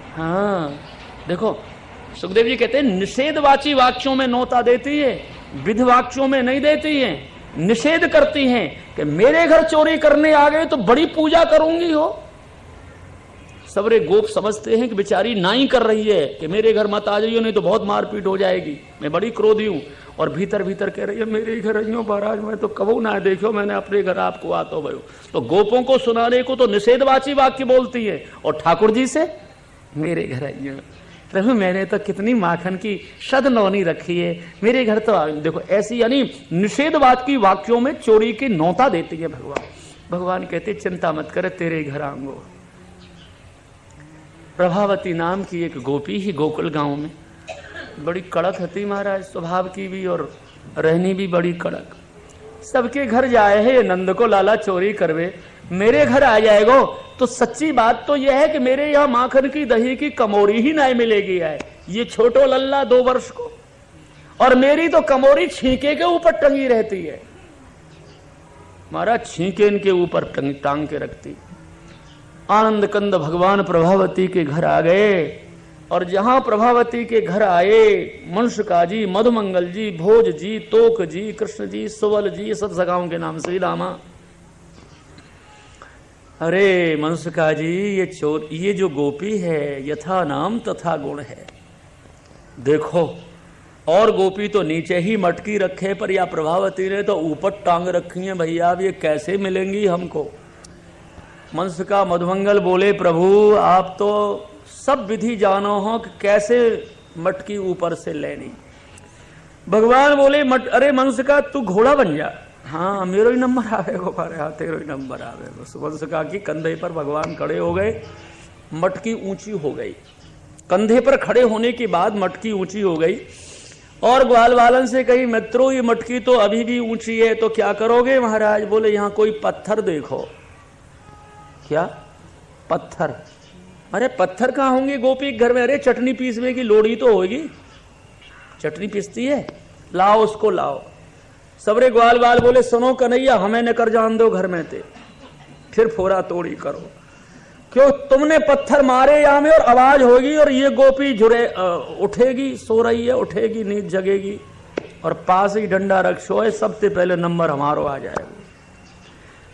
हाँ देखो, सुखदेव जी कहते हैं निषेधवाची वाक्यों में नौता देती है, विध वाक्यों में नहीं देती है। निषेध करती हैं कि मेरे घर चोरी करने आ गए तो बड़ी पूजा करूंगी हो। सबरे गोप समझते हैं कि बेचारी नाई कर रही है कि मेरे घर मत आ जाइयो, नहीं तो बहुत मारपीट हो जाएगी, मैं बड़ी क्रोधी हूं। और भीतर भीतर कह रही है मेरे घर आइयो महाराज, मैं तो कबू ना देखो, मैंने अपने घर आपको आतो भयो। तो गोपों को सुनाने को तो निषेधवाची वाक्य बोलती है, और ठाकुर जी से मेरे घर आइयो प्रभु, मैंने तो कितनी माखन की शद नौनी रखी है, मेरे घर तो देखो। ऐसी यानी निषेधवाद की वाक्यों में चोरी की नौता देती है भगवान। भगवान कहते चिंता मत करे, तेरे घर आऊंगो। प्रभावती नाम की एक गोपी ही गोकुल गांव में, बड़ी कड़क थी महाराज, स्वभाव की भी और रहनी भी बड़ी कड़क। सबके घर जाए है, नंद को लाला चोरी करवे, मेरे घर आ जाएगो तो सच्ची बात तो यह है कि मेरे यहाँ माखन की दही की कमोरी ही नहीं मिलेगी है। ये छोटो लल्ला 2 वर्ष को, और मेरी तो कमोरी छींके के ऊपर टंगी रहती है। महाराज छींके इनके ऊपर टांग के रखती। आनंद कंद भगवान प्रभावती के घर आ गए, और जहां प्रभावती के घर आए, मनसुका जी, मधुमंगल जी, भोज जी, तोक जी, कृष्ण जी, सुवल जी, सब जगहों के नाम से रामा। अरे मनसुका जी, ये जो गोपी है यथा नाम तथा गुण है। देखो, और गोपी तो नीचे ही मटकी रखे, पर या प्रभावती ने तो ऊपर टांग रखी है। भैया अब ये कैसे मिलेंगी हमको? मनसुका मधुमंगल बोले प्रभु आप तो सब विधि जानो हो कि कैसे मटकी ऊपर से लेनी। भगवान बोले अरे मनसुका तू घोड़ा बन जा। हाँ मेरो ही नंबर आवे गोपारे, हाँ तेरो ही नंबर आवे। मनसुका की कंधे पर भगवान खड़े हो गए, मटकी ऊंची हो गई। कंधे पर खड़े होने के बाद मटकी ऊंची हो गई, और ग्वाल वालन से कही मित्रों ये मटकी तो अभी भी ऊंची है, तो क्या करोगे महाराज? बोले यहाँ कोई पत्थर देखो। क्या पत्थर? अरे पत्थर कहाँ होंगे गोपी घर में? अरे चटनी पीसने की लोड़ी तो होगी, चटनी पीसती है, लाओ उसको लाओ। सबरे ग्वाल वाल बोले सुनो कन्हैया हमें न कर जान दो घर में थे, फिर फोड़ा तोड़ी करो। क्यों तुमने पत्थर मारे यहाँ में और आवाज होगी, और ये गोपी झुरे उठेगी, सो रही है, उठेगी नींद जगेगी, और पास ही डंडा रख सोए, सबसे पहले नंबर हमारो आ जाएगा।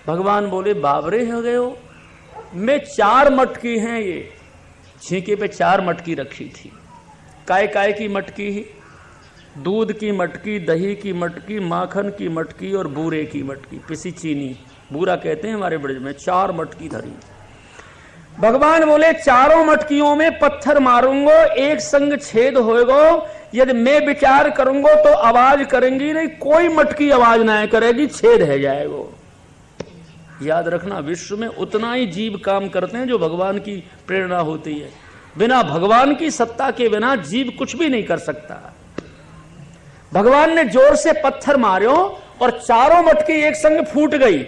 भगवान बोले बाबरे हो गए हो, मैं 4 मटकी हैं, ये छींके पे 4 मटकी रखी थी। काय काय की मटकी ही? दूध की मटकी, दही की मटकी, माखन की मटकी और बूरे की मटकी, पिसी चीनी, बूरा कहते हैं हमारे ब्रज में। 4 मटकी धरी। भगवान बोले चारों मटकियों में पत्थर मारूंगो, एक संग छेद होएगो। यदि मैं विचार करूंगो तो आवाज करेंगी नहीं, कोई मटकी आवाज ना करेगी, छेद है जाएगो। याद रखना, विश्व में उतना ही जीव काम करते हैं जो भगवान की प्रेरणा होती है। बिना भगवान की सत्ता के बिना जीव कुछ भी नहीं कर सकता। भगवान ने जोर से पत्थर मारे और चारों मटकी एक संग फूट गई,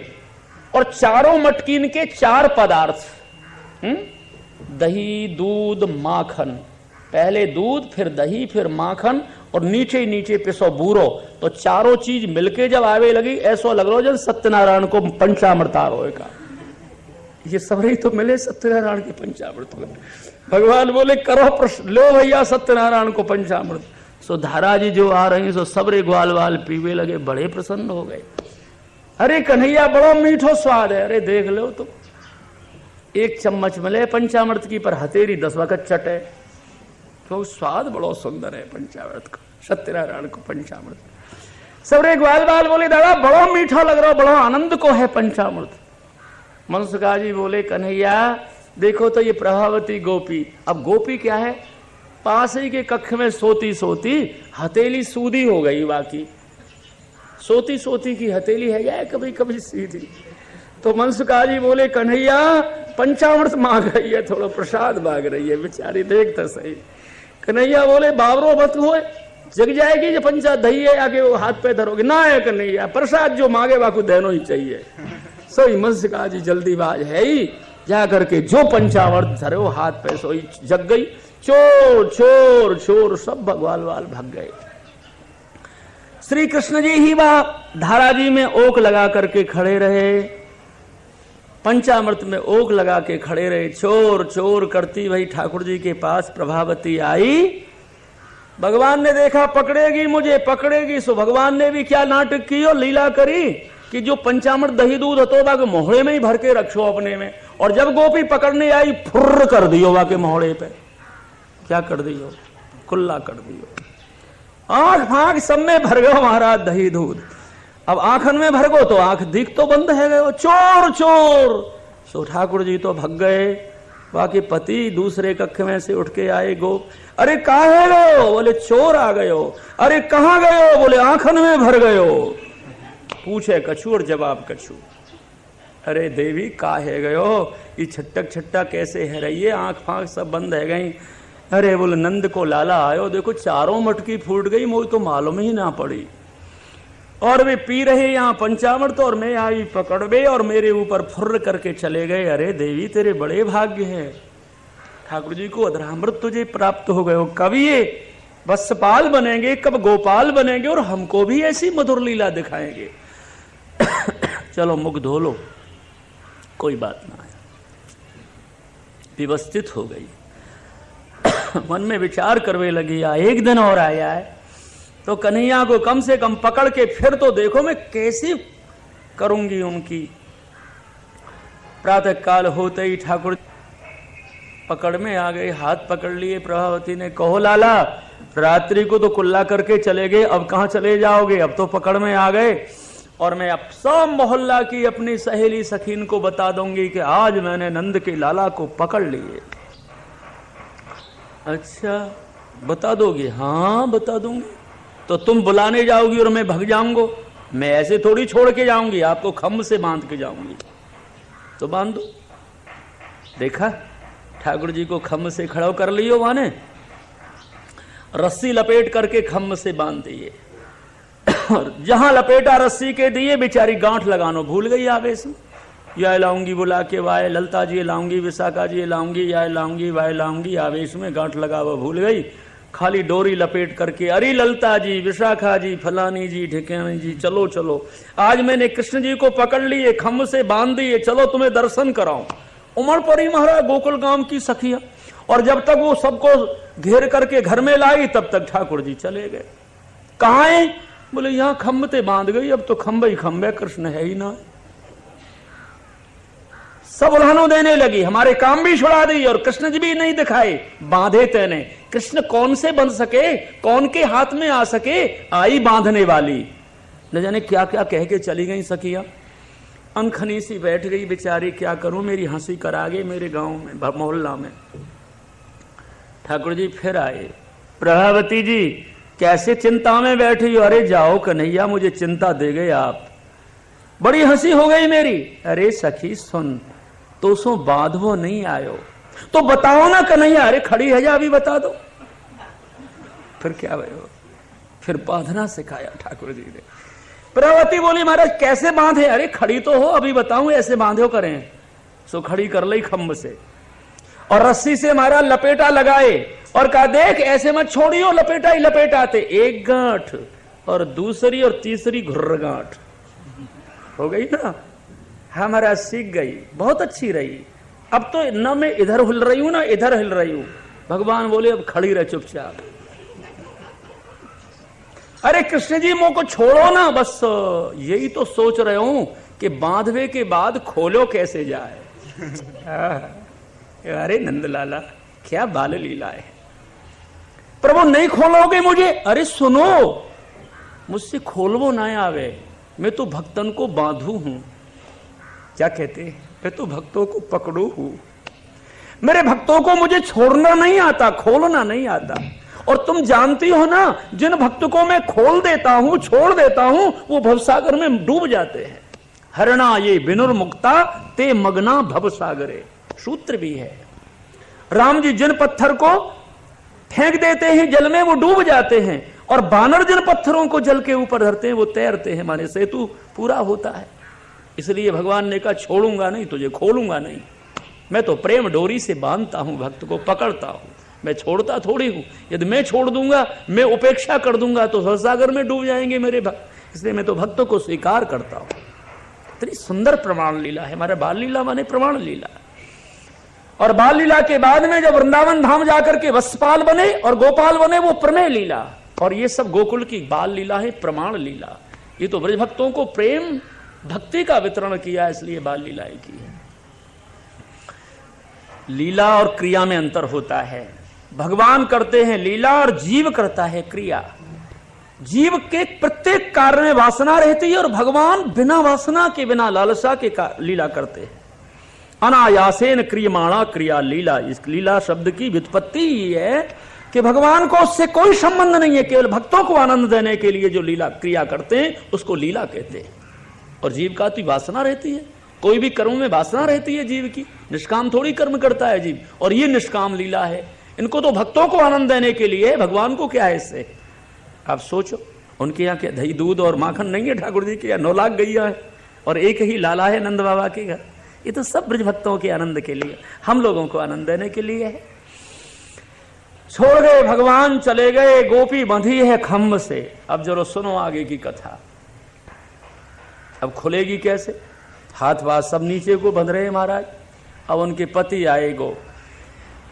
और चारों मटकीन के 4 पदार्थ, दही, दूध, माखन, पहले दूध, फिर दही, फिर माखन, और नीचे नीचे पिसो बूरो, तो चारों चीज मिलके जब आवे लगी, ऐसा लग रहा जब सत्यनारायण को पंचामृतार होएगा। ये सब ही तो मिले सत्यनारायण के पंचामृत। भगवान बोले करो प्रश्न, लो भैया सत्यनारायण को पंचामृत। सो धारा जी जो आ रही सो सबरे ग्वाल वाल पीवे लगे, बड़े प्रसन्न हो गए। अरे कन्हैया बड़ा मीठो स्वाद है। अरे देख लो तो 1 चम्मच मिले पंचामृत की, पर हथेरी 10 वक्त चटे, तो स्वाद बड़ो सुंदर है पंचामृत का, सत्यनारायण को पंचामृत। सबरे ग्वाल बाल बोले दादा बड़ो मीठा लग रहा, बड़ो आनंद को है पंचामृत। मनसुका जी बोले कन्हैया देखो तो ये प्रभावती गोपी, अब गोपी क्या है, पास ही के कक्ष में सोती सोती हथेली सूदी हो गई। बाकी सोती सोती की हथेली है जाए कभी कभी सीधी। तो मनसुका जी बोले कन्हैया पंचामृत मांग रही है, थोड़ा प्रसाद मांग रही है बेचारी, देख तो सही। कन्हैया बोले बाबरो मत हो, जग जाएगी जो पंचा दही है आगे वो हाथ पे धरोगे ना है कन्हैया, प्रसाद जो मांगे वाकू देनो ही चाहिए। सोई मनसुका जी जल्दीबाज है ही, जा करके जो पंचामृत धरो हाथ पे सोई जग गई। चोर चोर चोर सब भगवान वाल भाग गए। श्री कृष्ण जी ही वह धारा जी में ओक लगा करके खड़े रहे। पंचामृत में ओक लगा के खड़े रहे। चोर चोर करती वही ठाकुर जी के पास प्रभावती आई। भगवान ने देखा पकड़ेगी मुझे, पकड़ेगी। सो भगवान ने भी क्या नाटक की और लीला करी कि जो पंचामृत दही दूध हतो बाग मोहड़े में ही भर के रखो अपने में। और जब गोपी पकड़ने आई फुर्र कर दियो वाके मोहड़े पे। क्या कर दियो? कुल्ला कर दियो। आंख फांक सब में भर गयो महाराज दही दूध। अब आंखन में भर गो तो आंख दिख तो बंद है गयो। चोर चोर। सो ठाकुर जी तो भग गए। बाकी पति दूसरे कक्ष में से उठ के आए। गोप, अरे काहे गयो? बोले चोर आ गयो। अरे कहां गयो? बोले आंखन में भर गयो। पूछे कछु और जवाब कछु। अरे देवी काहे गयो? ये छटक छट्टा कैसे है रही है? आंख फांक सब बंद है गई। अरे बोले नंद को लाला आयो, देखो चारों मटकी फूट गई, मुझे तो मालूम ही ना पड़ी। और वे पी रहे यहाँ पंचामृत और मैं आई पकड़ गए और मेरे ऊपर फुर्र करके चले गए। अरे देवी तेरे बड़े भाग्य है, ठाकुर जी को अधरामृत तुझे प्राप्त हो गए। कब ये वत्सपाल बनेंगे, कब गोपाल बनेंगे और हमको भी ऐसी मधुर लीला दिखाएंगे। चलो मुख धो लो, कोई बात ना है। व्यवस्थित हो गई। मन में विचार करवे लगी, एक दिन और आया है तो कन्हैया को कम से कम पकड़ के फिर तो देखो मैं कैसे करूंगी उनकी। प्रातः काल होते ही ठाकुर पकड़ में आ गए, हाथ पकड़ लिए। प्रभावती ने कहो लाला, रात्रि को तो कुल्ला करके चले गए, अब कहां चले जाओगे? अब तो पकड़ में आ गए और मैं अब सब मोहल्ला की अपनी सहेली सखीन को बता दूंगी कि आज मैंने नंद के लाला को पकड़ लिए। अच्छा बता दोगे? हाँ बता दूंगी। तो तुम बुलाने जाओगी और मैं भग जाऊंगा? मैं ऐसे थोड़ी छोड़ के जाऊंगी, आपको खम्भ से बांध के जाऊंगी। तो बांध दो। देखा ठाकुर जी को खम्भ से खड़ा कर लियो, माने रस्सी लपेट करके खम्भ से बांध दिए। और जहां लपेटा रस्सी के दिए, बेचारी गांठ लगानो भूल गई आवेश में। या लाऊंगी बुला के, वाय ललता जी लाऊंगी, विशाखा जी लाऊंगी, या लाऊंगी वाय लाऊंगी, आवेश में गांठ लगा वो भूल गई। खाली डोरी लपेट करके, अरे ललता जी, विशाखा जी, फलानी जी, ढिकानी जी, चलो चलो, आज मैंने कृष्ण जी को पकड़ लिए, खम्भ से बांध दिए, चलो तुम्हें दर्शन कराऊं। उमड़ पड़ी महाराज गोकुल गांव की सखिया। और जब तक वो सबको घेर करके घर में लाई, तब तक ठाकुर जी चले गए। कहाँ है? बोले यहां खम्भ से बांध गई, अब तो खम्भ ही खम्भ है, कृष्ण है ही ना। सब उल्हानों देने लगी, हमारे काम भी छुड़ा दी और कृष्ण जी भी नहीं दिखाए, बांधे तेने। कृष्ण कौन से बंध सके, कौन के हाथ में आ सके? आई बांधने वाली। न जाने क्या क्या कह के चली गई सखिया। अनखनी सी बैठ गई बेचारी, क्या करूं, मेरी हंसी करा गई मेरे गांव में, मोहल्ला में। ठाकुर जी फिर आए। प्रभावती जी कैसे चिंता में बैठी हो? अरे जाओ कन्हैया, मुझे चिंता दे गए आप। बड़ी हंसी हो गई मेरी। अरे सखी सुन, तो सो बांधवो नहीं आयो तो बताओ ना कन्हैया। अरे खड़ी है जा, अभी बता दो। फिर क्या भयो? फिर बांधना सिखाया ठाकुर जी ने। प्रभावती बोली महाराज कैसे बांधे? अरे खड़ी तो हो, अभी बताऊं ऐसे बांधो करें। सो खड़ी कर ली खम्भ से और रस्सी से महाराज लपेटा लगाए और कहा देख ऐसे मत छोड़ियो, लपेटा ही लपेटाते। एक गांठ और दूसरी और तीसरी घुर्र गांठ हो गई ना। हमारा सीख गई, बहुत अच्छी रही। अब तो न मैं इधर हिल रही हूं ना इधर हिल रही हूं। भगवान बोले अब खड़ी रह चुपचाप। अरे कृष्ण जी मुंह को छोड़ो ना, बस यही तो सोच रहे हूं कि बांधवे के बाद खोलो कैसे जाए। अरे नंदलाला क्या बाल लीला है। प्रभु नहीं खोलोगे मुझे? अरे सुनो, मुझसे खोलवो ना आवे, मैं तो भक्तन को बांधू हूं। क्या कहते? मैं तो भक्तों को पकड़ू हूं। मेरे भक्तों को मुझे छोड़ना नहीं आता, खोलना नहीं आता। और तुम जानती हो ना, जिन भक्तों को मैं खोल देता हूं, छोड़ देता हूं, वो भवसागर में डूब जाते हैं। हरणा ये विनुर्मुक्ता ते मगना भवसागरे, सूत्र भी है। राम जी जिन पत्थर को फेंक देते हैं जल में, वो डूब जाते हैं। और बानर जिन पत्थरों को जल के ऊपर धरते हैं, वो तैरते हैं, माने सेतु पूरा होता है। इसलिए भगवान ने कहा छोड़ूंगा नहीं तुझे, खोलूंगा नहीं। मैं तो प्रेम डोरी से बांधता हूं, भक्त को पकड़ता हूं, मैं छोड़ता थोड़ी हूं। यदि मैं छोड़ दूंगा, मैं उपेक्षा कर दूंगा तो भवसागर में डूब जाएंगे मेरे भक्त। इसलिए मैं तो भक्तों को स्वीकार करता हूं। इतनी सुंदर प्रमाण लीला है। हमारे बाल लीला माने प्रमाण लीला। और बाल लीला के बाद में जब वृंदावन धाम जाकर के वत्सपाल बने और गोपाल बने, वो प्रमेय लीला। और ये सब गोकुल की बाल लीला है, प्रमाण लीला। ये तो ब्रज भक्तों को प्रेम भक्ति का वितरण किया, इसलिए बाल लीलाएं की है। लीला और क्रिया में अंतर होता है। भगवान करते हैं लीला और जीव करता है क्रिया। जीव के प्रत्येक कार्य में वासना रहती है और भगवान बिना वासना के, बिना लालसा के लीला करते हैं। अनायासेन क्रियमाणा क्रिया लीला। इस लीला शब्द की व्युत्पत्ति ही है कि भगवान को उससे कोई संबंध नहीं है, केवल भक्तों को आनंद देने के लिए जो लीला क्रिया करते हैं उसको लीला कहते हैं। और जीव का तो वासना रहती है, कोई भी कर्म में वासना रहती है जीव की, निष्काम थोड़ी कर्म करता है जीव। और ये निष्काम लीला है। इनको तो भक्तों को आनंद देने के लिए, भगवान को क्या है इससे। आप सोचो, उनके यहाँ क्या दही दूध और माखन नहीं है ठाकुर जी के यहाँ? 9 लाख गैया है और एक ही लाला है नंद बाबा के घर। ये तो सब ब्रज भक्तों के आनंद के लिए, हम लोगों को आनंद देने के लिए है। छोड़ गए भगवान, चले गए, गोपी बंधी है खम्भ से। अब जरा सुनो आगे की कथा। अब खुलेगी कैसे? हाथ वाथ सब नीचे को बंध रहे महाराज। अब उनके पति आए गो,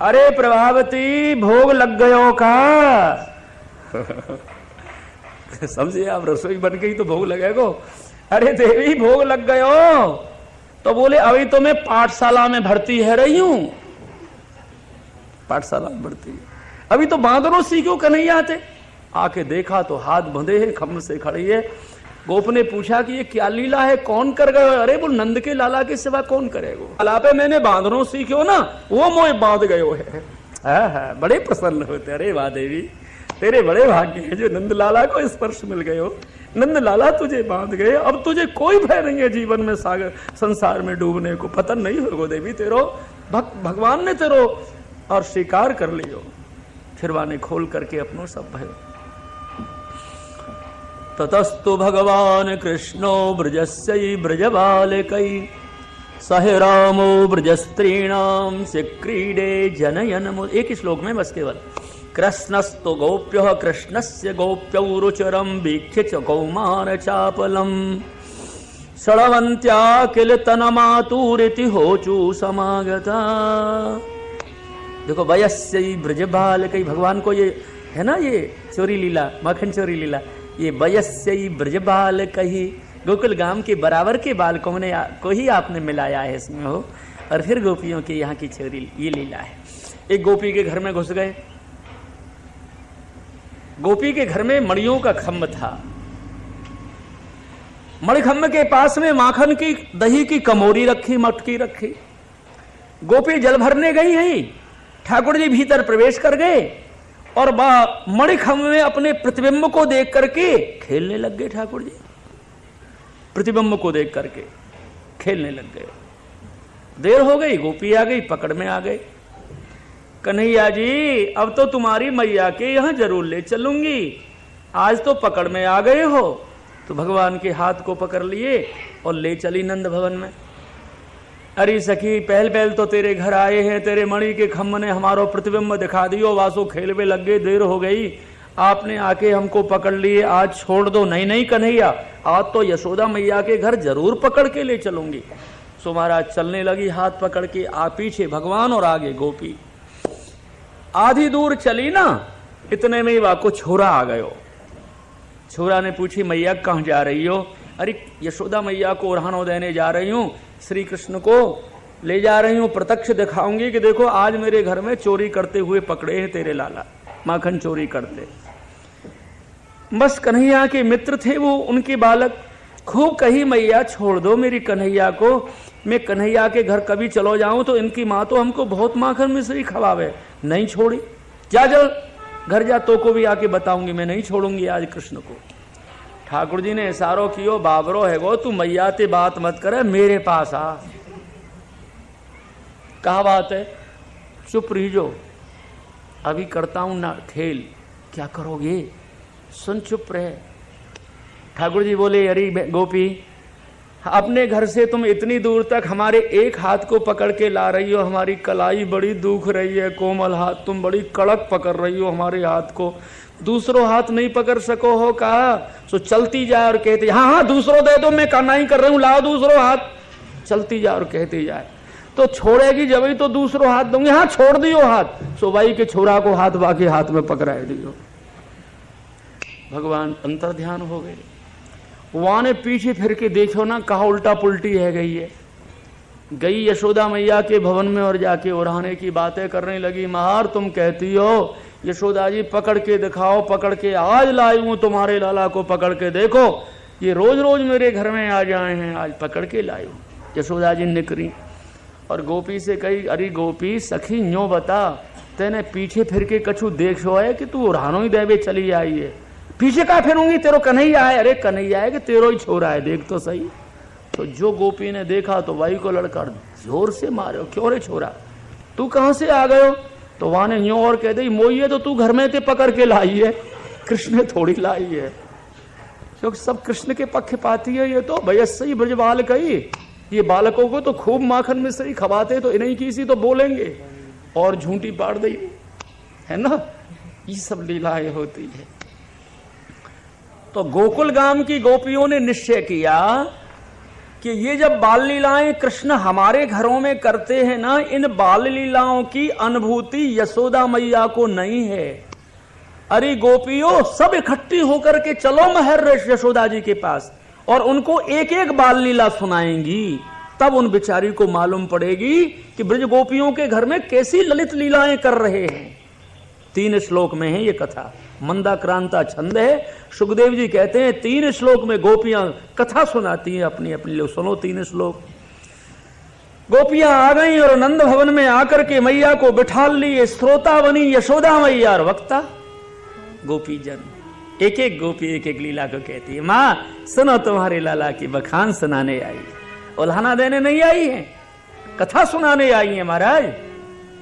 अरे प्रभावती भोग लग गयो का। समझे आप, रसोई बन गई तो भोग लगेगो। अरे देवी भोग लग गयो। तो बोले अभी तो मैं पाठशाला में भर्ती है रही हूं। पाठशाला में भर्ती है, अभी तो बांदरों सीखो कन्हैया थे। आके देखा तो हाथ बंधे हैं, खम्भ से खड़ी है। गोप ने पूछा कि ये क्या लीला है, कौन कर गए? अरे बोल नंद के लाला के सिवा कौन करेगो? लाला पे मैंने बांदरों सीखो ना, वो मोह बांध गयो है। बड़े प्रसन्न होते। अरे वाह देवी, तेरे बड़े भाग्य है जो नंद लाला को स्पर्श मिल गयो। नंद लाला तुझे बांध गए, अब तुझे कोई भय नहीं है जीवन में, सागर संसार में डूबने को। पतन नहीं होगो देवी तेरो, भगवान ने तेरो और स्वीकार कर लियो। फिर वाने खोल करके अपनो सब भय। ततस्तु भगवान कृष्णो ब्रजस्य ब्रजबालकै सह रामो ब्रजस्त्रीणाम से क्रीडे जनयन। एक ही श्लोक में बस केवल। कृष्णस्तु गोप्यो कृष्णस्य गोप्यौ रुचिरं वीक्ष्य च कौमार चापलम षडवंत्या किल तनमातुरिति होचु समागता। देखो वयस्यै ब्रजबालकै, भगवान को ये है ना, ये चोरी लीला, माखन चोरी लीला। ये वयस्यै ब्रजबालकै, गोकुल गांव के बराबर के बालकों को ही आपने मिलाया है इसमें हो। और फिर गोपियों के यहाँ की चोरी ये लीला है। एक गोपी के घर में घुस गए। गोपी के घर में मणियों का खम्भ था। मणिखम्भ के पास में माखन की दही की कमोरी रखी, मटकी रखी। गोपी जल भरने गई है, ठाकुर जी भीतर प्रवेश कर गए और मणिखम्भ में अपने प्रतिबिंब को देख करके खेलने लग गए। ठाकुर जी प्रतिबिंब को देख करके खेलने लग गए। देर हो गई, गोपी आ गई, पकड़ में आ गए। कन्हैया जी अब तो तुम्हारी मैया के यहाँ जरूर ले चलूंगी, आज तो पकड़ में आ गए हो। तो भगवान के हाथ को पकड़ लिए और ले चली नंद भवन में। अरे सखी, पहल पहल तो तेरे घर आए हैं, तेरे मणि के खम्भ ने हमारो प्रतिबिंब दिखा दियो, वासो खेल में लग गए, देर हो गई, आपने आके हमको पकड़ लिए, आज छोड़ दो। नहीं नहीं कन्हैया, आज तो यशोदा मैया के घर जरूर पकड़ के ले चलूंगी। सो महाराज चलने लगी हाथ पकड़ के, पीछे भगवान और आगे गोपी। आधी दूर चली ना, इतने में वाको छोरा आ गयो। छोरा ने पूछी मैया कहाँ जा रही हो? अरे यशोदा मैया को ओढ़ानो देने जा रही हूँ, श्री कृष्ण को ले जा रही हूँ, प्रत्यक्ष दिखाऊंगी कि देखो आज मेरे घर में चोरी करते हुए पकड़े हैं तेरे लाला, माखन चोरी करते। बस कन्हैया के मित्र थे वो, उनके बालक। खूब कही मैया छोड़ दो मेरी कन्हैया को, मैं कन्हैया के घर कभी चलो जाऊं तो इनकी माँ तो हमको बहुत माखन मिश्री खवावे। नहीं छोड़ी, जा जल घर जा, तो को भी आके बताऊंगी, मैं नहीं छोड़ूंगी आज कृष्ण को। ठाकुर जी ने इशारो कियो, बाबरो है गो तू मैया ते बात मत करे, मेरे पास आ। कहा बात है? चुप रहिजो, अभी करता हूं ना खेल। क्या करोगे? सुन चुप रहे। ठाकुर जी बोले अरे गोपी अपने घर से तुम इतनी दूर तक हमारे एक हाथ को पकड़ के ला रही हो, हमारी कलाई बड़ी दुख रही है, कोमल हाथ, तुम बड़ी कड़क पकड़ रही हो हमारे हाथ को, दूसरों हाथ नहीं पकड़ सको हो कहा। तो चलती जाए और कहती हाँ हाँ दूसरों दे दो, मैं करना ही कर रही हूँ, लाओ दूसरों हाथ। चलती जाए और कहती जाए तो छोड़ेगी जब ही तो दूसरों हाथ दूंगी, हाँ छोड़ दियो हाथ। सो भाई के छोरा को हाथ बाकी हाथ में पकड़ाए दियो। भगवान अंतर ध्यान हो गए। वहां ने पीछे फिर के देखो ना, कहा उल्टा पुल्टी है गई है। गई यशोदा मैया के भवन में और जाके उड़ाने की बातें करने लगी। महार तुम कहती हो यशोदा जी पकड़ के दिखाओ, पकड़ के आज लाई हूं तुम्हारे लाला को, पकड़ के देखो, ये रोज रोज मेरे घर में आ जाए हैं, आज पकड़ के लाई हूं। यशोदा जी निकरी और गोपी से कही अरे गोपी सखी न्यो बता, तेने पीछे फिर के कछु देखो है कि तू उड़ानो ही देवे चली आई है। पीछे का फिरूंगी, तेरो कन्हैया है। अरे कन्हैया है कि तेरो ही छोरा है, देख तो सही। तो जो गोपी ने देखा तो वाई को लड़कर जोर से मारे, क्यों रे छोरा तू कहां से आ गयो। तो वहां ने यूं और कह दी मोइये तो तू घर में ते पकड़ के लाई है, कृष्ण ने थोड़ी लाई है। क्योंकि सब कृष्ण के पक्ष पाती है। ये तो भयस्सई ब्रजबाल कही, ये बालकों को तो खूब माखन में सही खवाते, तो इन्हीं की सी तो बोलेंगे और झूठी पाड़ दी है ना। ये सब लीलाएं होती है। तो गोकुल गांव की गोपियों ने निश्चय किया कि ये जब बाल लीलाएं कृष्ण हमारे घरों में करते हैं ना, इन बाल लीलाओं की अनुभूति यशोदा मैया को नहीं है। अरे गोपियों सब इकट्ठी होकर के चलो महर यशोदा जी के पास और उनको एक एक बाल लीला सुनाएंगी। तब उन बिचारी को मालूम पड़ेगी कि ब्रज गोपियों के घर में कैसी ललित लीलाएं कर रहे हैं। 3 श्लोक में है ये कथा, मंदाक्रांता छंद है। सुखदेव जी कहते हैं 3 श्लोक में गोपियां कथा सुनाती हैं अपनी अपनी। लोग सुनो 3 श्लोक। गोपियां आ गई और नंद भवन में आकर के मैया को बिठा लिए। श्रोता बनी यशोदा मैया और वक्ता गोपी जन। एक एक गोपी एक एक लीला को कहती है माँ सुनो तुम्हारे लाला की बखान सुनाने आई, उल्हाना देने नहीं आई है, कथा सुनाने आई है महाराज।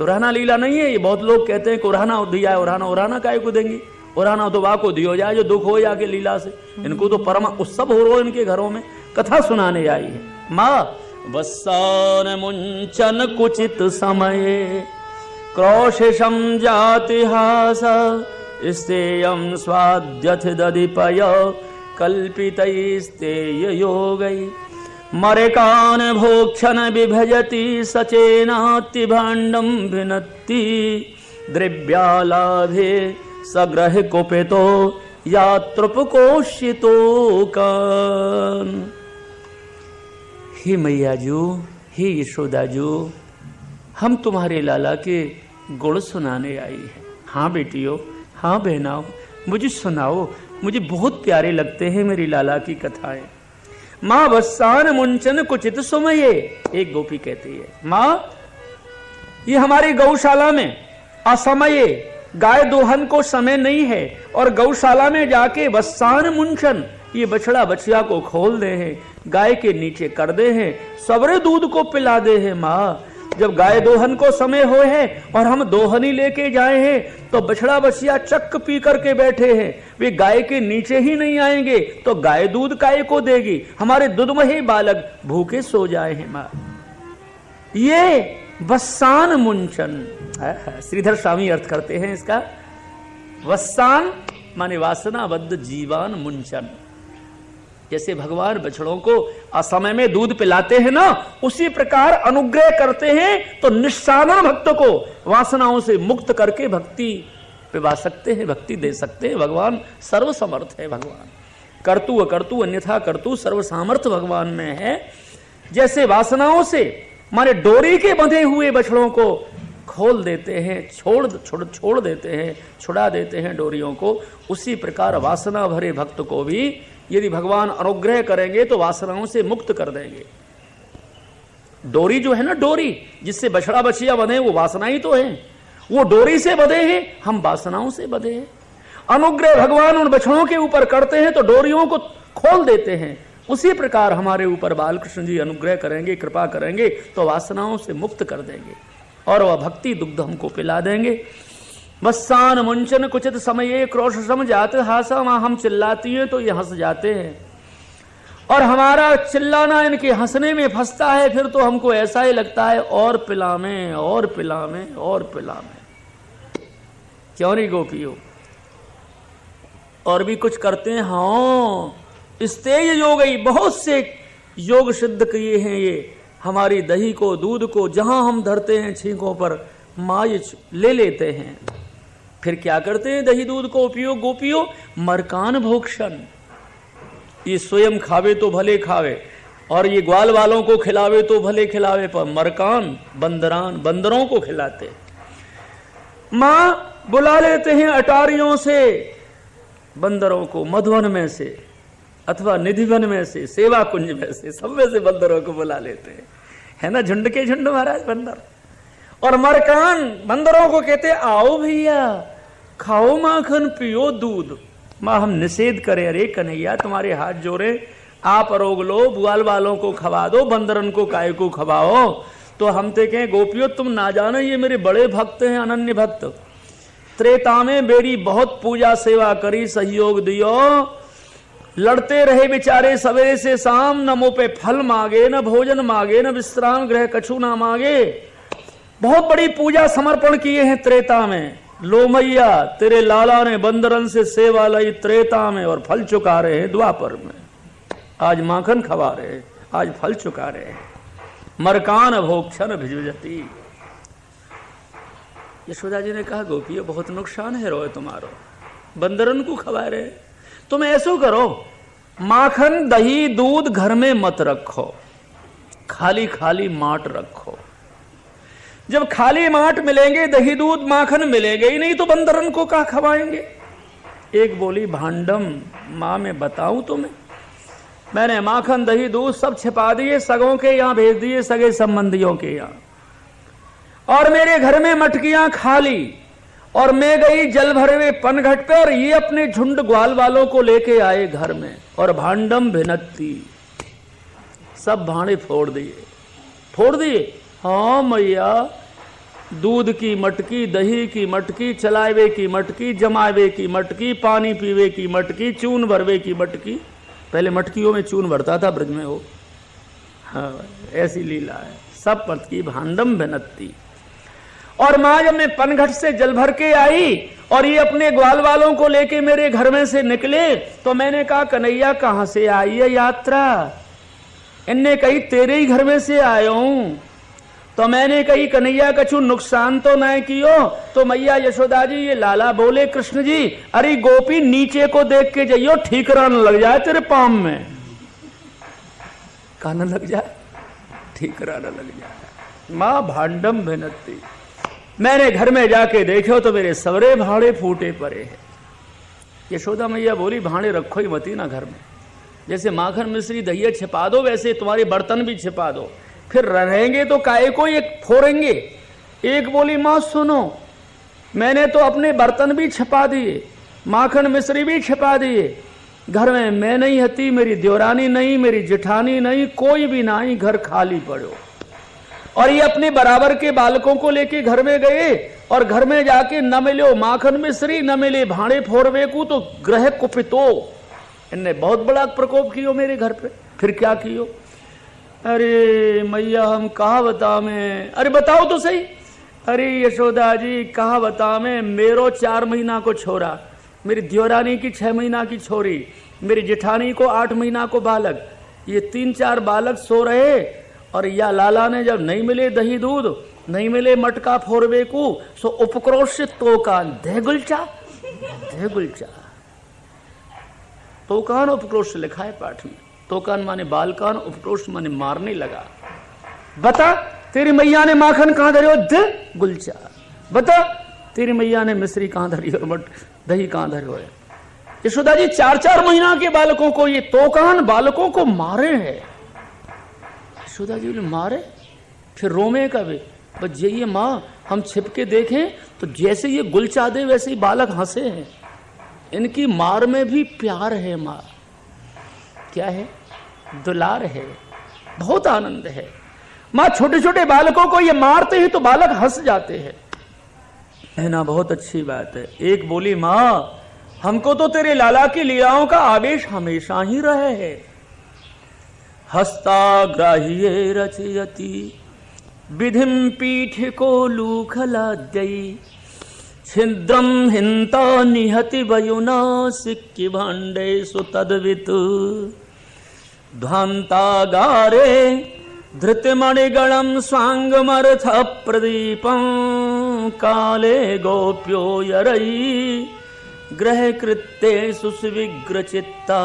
उड़ाना लीला नहीं है। ये बहुत लोग कहते हैं कि उड़ाना दिया है, उड़ाना काहे को देंगी, उड़ाना तो वाह को दियो जाए जो दुख हो जाके लीला से। इनको तो परम उत्सव हो रहा है इनके घरों में, कथा सुनाने आई है। माँ वत्सान मुंचन कुचित समय क्रोशम जातिहास स्तेयम स्वाद्यथ दधिपय कल्पितैस्तेय योगै मरेकान भोक्षण विभजति सचेनाति भाण्डं भिनत्ति द्रव्यालाभे सग्रह कुपितो यात्रुपकोषितो कान। हे मैया जो, हे यशोदा जो, हम तुम्हारे लाला के गुण सुनाने आई हैं। हाँ बेटियों, हाँ बहनाओं, मुझे सुनाओ, मुझे बहुत प्यारे लगते हैं मेरी लाला की कथाएं। माँ वत्सान मुंचन कुचित समय, एक गोपी कहती है माँ ये हमारी गौशाला में असमये गाय दोहन को समय नहीं है और गौशाला में जाके वत्सान मुंचन ये बछड़ा बछिया को खोल दे हैं, गाय के नीचे कर दे हैं, सवरे दूध को पिला दे हैं। माँ जब गाय दोहन को समय हो है और हम दोहनी लेके जाए हैं तो बछड़ा बछिया चक्क पी करके बैठे हैं, वे गाय के नीचे ही नहीं आएंगे तो गाय दूध काय को देगी, हमारे दुधमही बालक भूखे सो जाए हैं। माँ ये वत्सान मुंचन, श्रीधर स्वामी अर्थ करते हैं इसका। वत्सान माने वासनाबद्ध जीवान मुंचन। जैसे भगवान बछड़ों को असमय में दूध पिलाते हैं ना, उसी प्रकार अनुग्रह करते हैं तो निस्साधारण भक्त को वासनाओं से मुक्त करके भक्ति पिला सकते हैं, भक्ति दे सकते हैं। भगवान सर्व समर्थ है। भगवान कर्तु अकर्तु अन्यथा कर्तु सर्व सामर्थ्य भगवान में है। जैसे वासनाओं से माने डोरी के बंधे हुए बछड़ों को खोल देते हैं, छोड़ देते हैं, छुड़ा देते हैं डोरियों को, उसी प्रकार वासना भरे भक्त को भी यदि भगवान अनुग्रह करेंगे तो वासनाओं से मुक्त कर देंगे। डोरी जो है ना, डोरी जिससे बछड़ा बछिया बंधे वो वासना ही तो है, वो डोरी से बंधे हैं, हम वासनाओं से बंधे हैं। अनुग्रह भगवान उन बछड़ों के ऊपर करते हैं तो डोरियों को खोल देते हैं। उसी प्रकार हमारे ऊपर बालकृष्ण जी अनुग्रह करेंगे, कृपा करेंगे तो वासनाओं से मुक्त कर देंगे और वह भक्ति दुग्ध हमको पिला देंगे। वत्सान मुंचन कुचित समय क्रोश सम जाते हासा, वहां हम चिल्लाती हैं तो ये हंस जाते हैं। और हमारा चिल्लाना इनके हंसने में फंसता है, फिर तो हमको ऐसा ही लगता है और पिलावे और पिलावे और पिलावे। क्यों नहीं गोपियों? और भी कुछ करते हैं। हाँ, स्तेय योग ही बहुत से योग सिद्ध किए हैं ये। हमारी दही को, दूध को जहां हम धरते हैं छींकों पर, माय ले लेते हैं। फिर क्या करते हैं दही दूध को उपयोग गोपियों? मरकान भोक्षण। ये स्वयं खावे तो भले खावे, और ये ग्वाल वालों को खिलावे तो भले खिलावे, पर मरकान बंदरान बंदरों को खिलाते। मां बुला लेते हैं अटारियों से बंदरों को, मधुवन में से अथवा निधिवन में से, सेवा कुंज में से, सब में से बंदरों को बुला लेते हैं, है ना, झुंड के झुंड महाराज बंदर। और मरकान बंदरों को कहते आओ भैया खाओ माखन पियो दूध। मां हम निषेध करें, अरे कन्हैया तुम्हारे हाथ जोड़े, आप रोग लो, बुआल वालों को खवा दो, बंदरन को काय को खवाओ। तो हम ते कहें गोपियों तुम ना जानो ये मेरे बड़े भक्त हैं, अनन्य भक्त। त्रेता में मेरी बहुत पूजा सेवा करी, सहयोग दियो, लड़ते रहे बेचारे सवेरे से शाम, न मुंह पे फल मांगे, न भोजन मांगे, न विश्राम गृह कछु ना मांगे। बहुत बड़ी पूजा समर्पण किए हैं त्रेता में। लो मैया तेरे लाला ने बंदरन से सेवा लाई त्रेता में, और फल चुका रहे हैं द्वापर में। आज माखन खवा रहे, आज फल चुका रहे हैं। मरकान भोक्षण भिजुजती। यशोदा जी ने कहा गोपियों बहुत नुकसान है रोए तुम्हारो, बंदरन को खवा रहे। तुम ऐसो करो, माखन दही दूध घर में मत रखो, खाली खाली माट रखो। जब खाली माट मिलेंगे, दही दूध माखन मिलेंगे ही नहीं, तो बंदरन को क्या खवाएंगे? एक बोली भांडम, मां मैं बताऊं तुम्हें, मैंने माखन दही दूध सब छिपा दिए, सगों के यहां भेज दिए, सगे संबंधियों के यहां, और मेरे घर में मटकियां खाली, और मैं गई जल भरे हुए पनघट पे, और ये अपने झुंड ग्वाल वालों को लेके आए घर में, और भांडम भिनती, सब भांडे फोड़ दिए। हाँ मैया, दूध की मटकी, दही की मटकी, चलावे की मटकी, जमावे की मटकी, पानी पीवे की मटकी, चून भरवे की मटकी। पहले मटकियों में चून भरता था ब्रज में वो। हाँ, ऐसी लीला है। सब मटकी भांडम भिनती। और मां जब मैं पनघट से जल भर के आई, और ये अपने ग्वाल वालों को लेके मेरे घर में से निकले, तो मैंने कहा कन्हैया कहां से आई है यात्रा? इनने कही तेरे ही घर में से आया हूं। तो मैंने कही कन्हैया कछु नुकसान तो नहीं कियो? तो मैया यशोदा जी ये लाला बोले कृष्ण जी, अरे गोपी नीचे को देख के जाइयो, ठीकरा न लग जाए तेरे पाम में। कान लग जाए, ठीकरा न लग जाए। मां भांडम भिनती। मैंने घर में जाके देखो तो मेरे सवरे भाड़े फूटे पड़े हैं। यशोदा मैया बोली भाड़े रखो ही मती ना घर में, जैसे माखन मिश्री दहिया छिपा दो वैसे तुम्हारे बर्तन भी छिपा दो, फिर रहेंगे तो काहे को एक फोड़ेंगे। एक बोली मां सुनो, मैंने तो अपने बर्तन भी छिपा दिए, माखन मिश्री भी छिपा दिए। घर में मैं नहीं हती, मेरी देवरानी नहीं, मेरी जेठानी नहीं, कोई भी नहीं, घर खाली पड़ो। और ये अपने बराबर के बालकों को लेके घर में गए, और घर में जाके न मिलो माखन मिश्री, न मिले भाड़े फोड़वे को, तो ग्रह कुपितो। इनने बहुत बड़ा प्रकोप कियो मेरे घर पे। फिर क्या कियो? अरे मैया हम कहा बता में, अरे बताओ तो सही। अरे यशोदा जी कहा बता में, मेरो 4 महीना को छोरा, मेरी देवरानी की 6 महीना की छोरी, मेरी जेठानी को 8 महीना को बालक, ये 3-4 बालक सो रहे। और या लाला ने जब नहीं मिले दही दूध, नहीं मिले मटका फोरवे को, सो उपक्रोश से तोकान दे गुलचा, दे गुलचा। तोकान उपक्रोश लिखा है पाठ में। तोकान माने बालकान, उपक्रोश माने मारने लगा। बता तेरी मैया ने माखन कहां धरे? दे गुलचा। बता तेरी मैया ने मिश्री कहां धरी और मट दही कहां धरे हो? यशोदा जी 4-4 महीना के बालकों को, ये तोकान बालकों को मारे हैं। यशोदा जी ने मारे, फिर रोमे कभी बस ये माँ हम छिपके देखें तो जैसे ये गुलचा दे वैसे ही बालक हंसे हैं। इनकी मार में भी प्यार है। माँ क्या है? दुलार है, बहुत आनंद है। माँ छोटे छोटे बालकों को ये मारते हैं तो बालक हंस जाते हैं, है ना? बहुत अच्छी बात है। एक बोली माँ हमको तो तेरे लाला की लीलाओं का आवेश हमेशा ही रहे है। हस्ताग्राह्ये रचयति विधिं पीठिको लूखलाद्यै छिद्रं हिंता निहति वयुना सिक्की भाण्डेषु तद्वित् ध्वान्तागारे धृतिमणिगणं स्वांगमर्थ प्रदीपं काले गोप्यो यरयि ग्रह कृत्येषु सुविग्र चित्ता।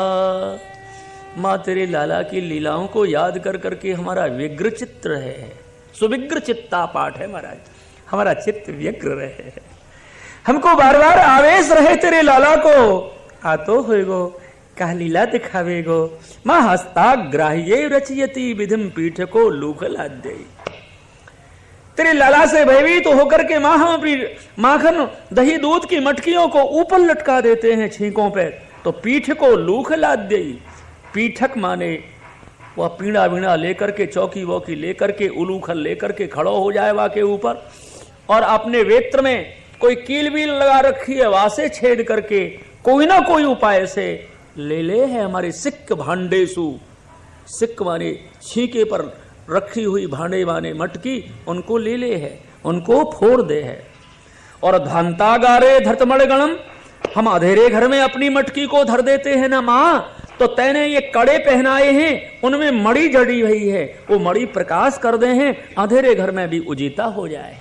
माँ तेरे लाला की लीलाओं को याद कर करके हमारा व्यग्र चित्त है, सुविग्र चित्ता पाठ है महाराज, हमारा चित्त व्यग्र रहे, हमको बार बार आवेश रहे तेरे लाला को। आतो होएगो कहा लीला दिखावेगो। माँ हस्ताग्राह्ये रचयति विधिम पीठ को लूखलाद्यै। तेरे लाला से भयभीत तो होकर के माँ हम अपनी माखन दही दूध की मटकियों को ऊपर लटका देते हैं छींकों पे। तो पीठ को लूखलाद्यै, पीठक माने वह पीड़ा वीणा लेकर के, चौकी वौकी लेकर के, उलूखल लेकर के खड़ो हो जाए वहां के ऊपर, और अपने वेत्र में कोई कील बील लगा रखी है, वहां से छेद करके कोई ना कोई उपाय से ले है हमारे सिक्क भांडेसु। सिक्क माने छीके पर रखी हुई भांडे माने मटकी, उनको ले है, उनको फोड़ दे है। और धांतागारे धर्तमण गणम, हम अंधेरे घर में अपनी मटकी को धर देते हैं ना माँ, तो तैने ये कड़े पहनाए हैं, उनमें मणि जड़ी हुई है, वो मणि प्रकाश कर दे हैं, अंधेरे घर में भी उजीता हो जाए।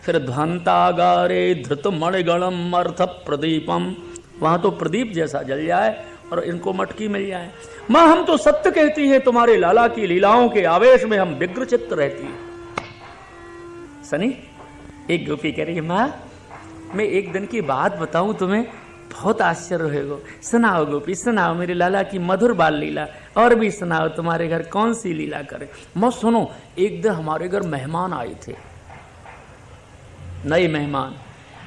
फिर ध्वंतागारे धृत मणिगणम अर्थ प्रदीपम, वहां तो प्रदीप जैसा जल जाए और इनको मटकी मिल जाए। माँ हम तो सत्य कहती है, तुम्हारे लाला की लीलाओं के आवेश में हम व्यग्र चित्त रहती है। सनी एक गोपी कह रही है, माँ मैं एक दिन की बात बताऊं तुम्हें, बहुत आश्चर्य होगा। सुनाओ गोपी सुनाओ, मेरे लाला की मधुर बाल लीला, और भी सुनाओ, तुम्हारे घर कौन सी लीला करे। मैं सुनो, एक दिन हमारे घर मेहमान आए थे, नए मेहमान।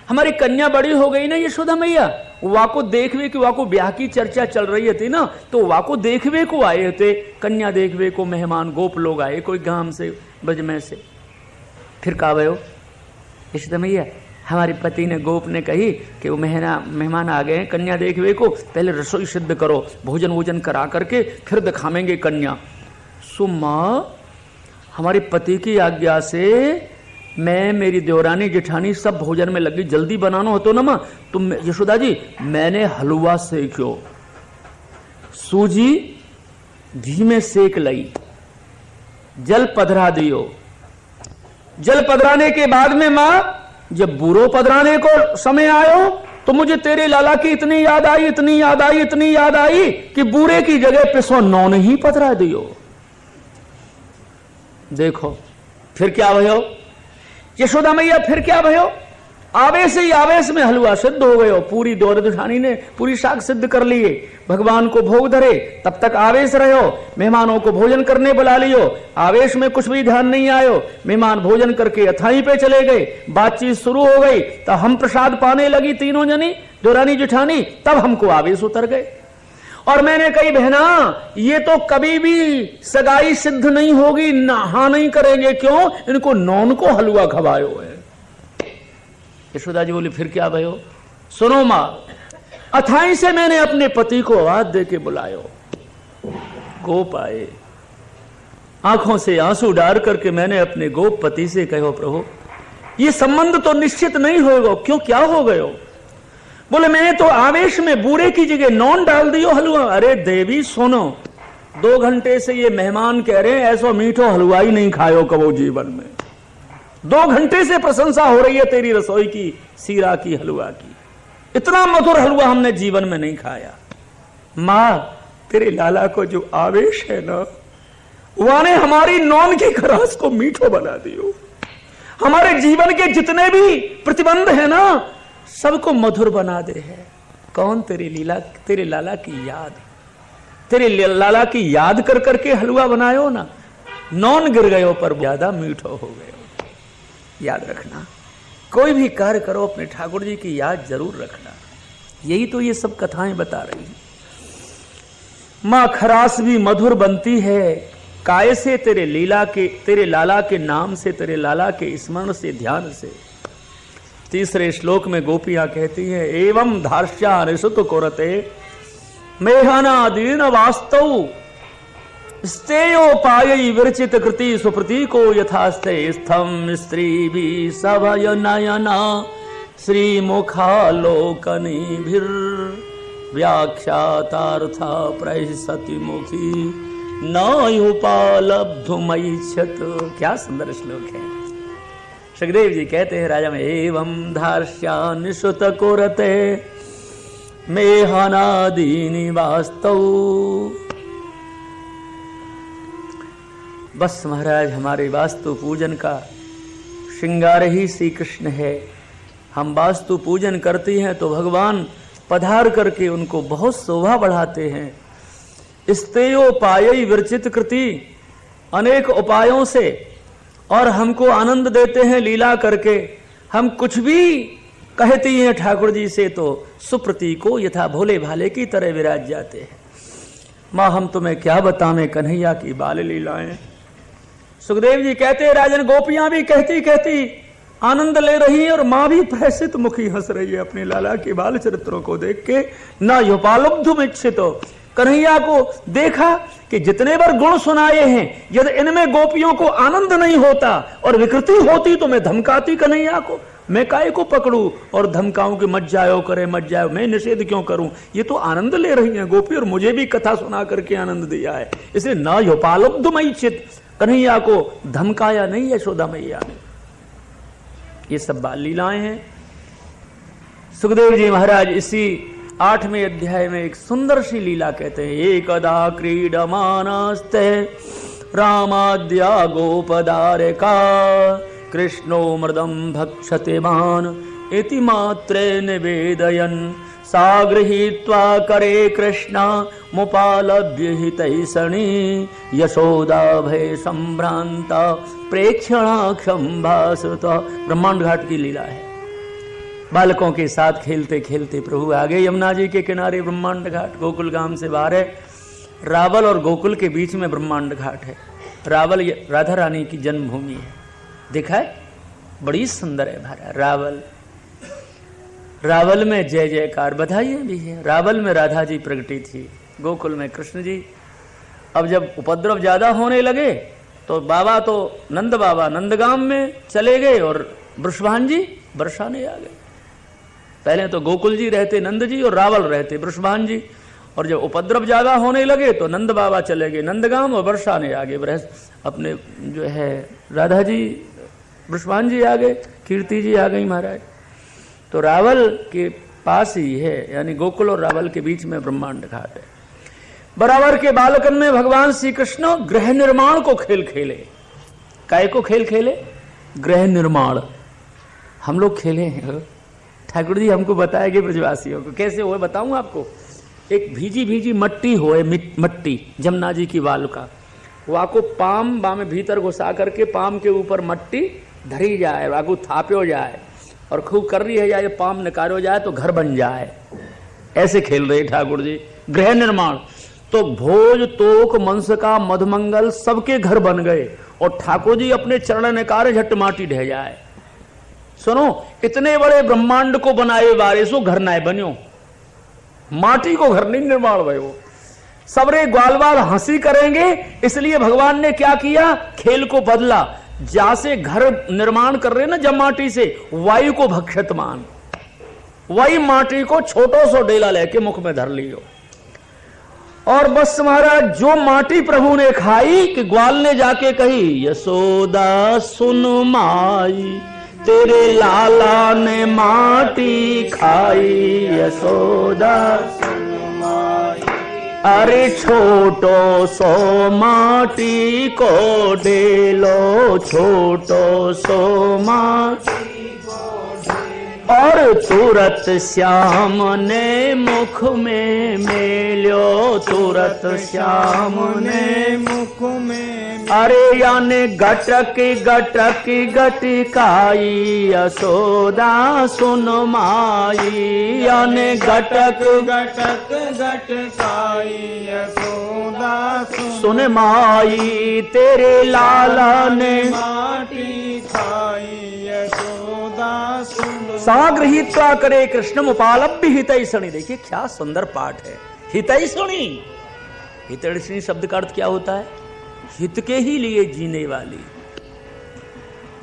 हमारी कन्या बड़ी हो गई ना यशोदा मैया, वाको देखवे कि वाको ब्याह की चर्चा चल रही थी ना, तो वाको देखवे को आए थे, कन्या देखवे को मेहमान गोप लोग आए, कोई गांव से ब्रज में से। फिर कहा भयो यशोदा मैया, हमारे पति ने गोप ने कही कि वो मेहमान आ गए कन्या देखवे को, पहले रसोई सिद्ध करो, भोजन वोजन करा करके फिर दिखावेंगे कन्या। सो माँ हमारे पति की आज्ञा से मैं, मेरी देवरानी जेठानी सब भोजन में लगी, जल्दी बनाना हो तो ना माँ, तुम यशोदा जी मैंने हलवा सेक्यो, सूजी घी में सेक लाई, जल पधरा दियो। जल पधराने के बाद में माँ जब बूरो पधराने को समय आयो, तो मुझे तेरे लाला की इतनी याद आई, इतनी याद आई, इतनी याद आई कि बूरे की जगह पिसो नौन ही पधरा दियो। देखो फिर क्या भयो यशोदा मैया, फिर क्या भयो, आवेश ही आवेश में हलवा सिद्ध हो गयो। पूरी दौरदुठानी ने पूरी शाक सिद्ध कर लिए, भगवान को भोग धरे, तब तक आवेश रहो, मेहमानों को भोजन करने बुला लियो, आवेश में कुछ भी ध्यान नहीं आयो। मेहमान भोजन करके अथाई पे चले गए, बातचीत शुरू हो गई, तब हम प्रसाद पाने लगी तीनों जनी, देवरानी जेठानी, तब हमको आवेश उतर गए। और मैंने कही बहना ये तो कभी भी सगाई सिद्ध नहीं होगी, नहा नहीं करेंगे, क्यों, इनको नौन को हलवा खवायो है। यशोदा जी बोली फिर क्या भयो, सुनो मां, अथाई से मैंने अपने पति को आवाज दे के बुलायो, गोप आए, आंखों से आंसू डाल करके मैंने अपने गोप पति से कहो प्रभु ये संबंध तो निश्चित नहीं होगा, क्यों क्या हो गयो। बोले मैंने तो आवेश में बूरे की जगह नॉन डाल दियो हलवा। अरे देवी सुनो, 2 घंटे से ये मेहमान कह रहे हैं ऐसा मीठो हलवा ही नहीं खायो कबो जीवन में। 2 घंटे से प्रशंसा हो रही है तेरी रसोई की, सीरा की, हलवा की, इतना मधुर हलवा हमने जीवन में नहीं खाया। मां तेरे लाला को जो आवेश है ना, वाने हमारी नॉन की खरास को मीठो बना दियो। हमारे जीवन के जितने भी प्रतिबंध है ना सबको मधुर बना दे है। कौन, तेरी लीला, तेरे लाला की याद, तेरे लाला की याद कर करके हलवा बनायो ना, नॉन गिर गयो पर ज्यादा मीठो हो गयो। याद रखना, कोई भी कार्य करो अपने ठाकुर जी की याद जरूर रखना। यही तो ये सब कथाएं बता रही हैं। मां खरास भी मधुर बनती है काय से, तेरे लीला के, तेरे लाला के नाम से, तेरे लाला के स्मरण से, ध्यान से। तीसरे श्लोक में गोपियां कहती हैं एवं धार्ष्या निसुत कोरते मेहना दीन वास्तव स्तेयोपायै विरचित कृति सुप्रतीको यथास्ते स्थम स्त्री भी सभय नयना श्रीमुखालोकनीभिर् व्याख्यातार्था प्रहिसति मुखी नयुपालब्धुमैच्छत। क्या सुंदर श्लोक है। सुखदेव जी कहते हैं राजा में एवं धार्ष्या निश्रुत कुरते मेहनादीनि वास्तव। बस महाराज हमारे वास्तु पूजन का श्रृंगार ही श्री कृष्ण है। हम वास्तु पूजन करते हैं तो भगवान पधार करके उनको बहुत शोभा बढ़ाते हैं। स्तेयोपायै विरचित कृति, अनेक उपायों से और हमको आनंद देते हैं लीला करके। हम कुछ भी कहती हैं ठाकुर जी से तो सुप्रतीको यथा भोले भाले की तरह विराज जाते हैं। माँ हम तुम्हें क्या बताएं कन्हैया की बाल लीलाएं। सुखदेव जी कहते हैं राजन गोपियां भी कहती कहती आनंद ले रही है और माँ भी प्रहसित मुखी हंस रही है अपने लाला के बाल चरित्रों को देख के। न युपालब्धुम इच्छितो, कन्हैया को देखा कि जितने बार गुण सुनाए हैं यदि इनमें गोपियों को आनंद नहीं होता और विकृति होती तो मैं धमकाती कन्हैया को। मैं काय को पकड़ू और धमकाऊं कि मत जाओ करे मत जाओ, मैं निषेध क्यों करूं। ये तो आनंद ले रही हैं गोपी और मुझे भी कथा सुना करके आनंद दिया है। इसलिए न युपालब्धुमैच्छित, कन्हैया को धमकाया नहीं यशोदा मैया ने। ये सब बाल लीलाएं हैं। सुखदेव जी महाराज इसी 8वें अध्याय में एक सुंदर सी लीला कहते हैं। एकदा क्रीडमानस्ते रामाद्या गोपदारिका कृष्णो मृदं भक्षते मान इति मात्रे निवेदयन् सा गृहीत्वा करे कृष्णा मुपालभ्य हितैषणी यशोदा भय संभ्रांता प्रेक्षणाक्षं भासता। ब्रह्मांड घाट की लीला है। बालकों के साथ खेलते खेलते प्रभु आ गए यमुना जी के किनारे। ब्रह्मांड घाट गोकुल गांव से बाहर है। रावल और गोकुल के बीच में ब्रह्मांड घाट है। रावल राधा रानी की जन्मभूमि है। देखा है बड़ी सुंदर है भारत। रावल में जय जयकार बधाइयां भी है। रावल में राधा जी प्रगटी थी, गोकुल में कृष्ण जी। अब जब उपद्रव ज्यादा होने लगे तो बाबा तो नंद बाबा नंदगाम में चले गए और वृषभान जी बरसाने आ गए। पहले तो गोकुल जी रहते नंद जी और रावल रहते वृषभान जी। और जब उपद्रव ज्यादा होने लगे तो नंद बाबा चले गए नंदगाम और बरसाने आ गए। अपने जो है राधा जी वृषभान जी आ गए, कीर्ति जी आ गई महाराज। तो रावल के पास ही है, यानी गोकुल और रावल के बीच में ब्रह्मांड घाट है। बराबर के बालकन में भगवान श्री कृष्ण गृह निर्माण को खेल खेले। काय को खेल खेले? गृह निर्माण। हम लोग खेले हैं। ठाकुर जी हमको बताएंगे ब्रजवासियों को कैसे हो, बताऊं आपको। एक भीजी भीजी मट्टी हो, मट्टी जमुना जी की वालुका, वाको पाम बामे भीतर घुसा करके पाम के ऊपर मट्टी धरी जाए, वाको थाप्यो जाए और खूब कर रही है जाए, पाम निकालो जाए तो घर बन जाए। ऐसे खेल रहे ठाकुर जी गृह निर्माण। तो भोज तोक मंसका मधुमंगल सबके घर बन गए और ठाकुर जी अपने चरण निकारे झट माटी ढह जाए। सुनो, इतने बड़े ब्रह्मांड को बनाए बारे सो घर नाय बन्यो, माटी को घर नहीं निर्माण भयो। सबरे ग्वालवाल हंसी करेंगे, इसलिए भगवान ने क्या किया, खेल को बदला। जैसे घर निर्माण कर रहे ना जब माटी से, वायु को भक्षत मान, वही माटी को छोटो सो डेला लेके मुख में धर लियो। और बस महाराज जो माटी प्रभु ने खाई कि ग्वाल ने जाके कही, यशोदा सुन माई तेरे लाला ने माटी खाई, यशोदा सुन माई अरे छोटो सो माटी को डेलो, छोटो सो माटी और तुरत श्याम ने मुख में मेल्यो, तुरत श्याम ने मुख में अरे याने गटक गटक गटकाई, यशोदा सुन माई याने गटक गटक गटकाई, यशोदा सुन माई तेरे लाला ने माटी खाई, यशोदा सुन सागृहीत्वा करे कृष्ण उपालभ्य हितैषणी। देखिए क्या सुंदर पाठ है, हितैषणी। हितैषणी शब्द का अर्थ क्या होता है? हित के ही लिए जीने वाली।